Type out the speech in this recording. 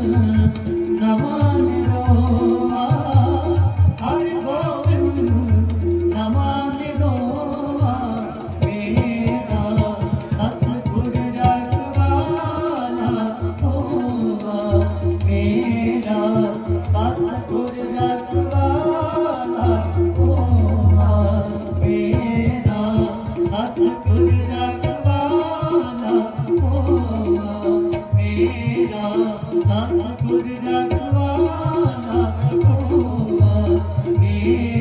नमन रोवा हर गोविंद नमन रोवा मेरा सतगुर रखवाला होवा मेरा सतगुर रखवाला होवा मेरा सतगुर रखवाला होवा मेरा सतगुर रखवाला होवा मेरा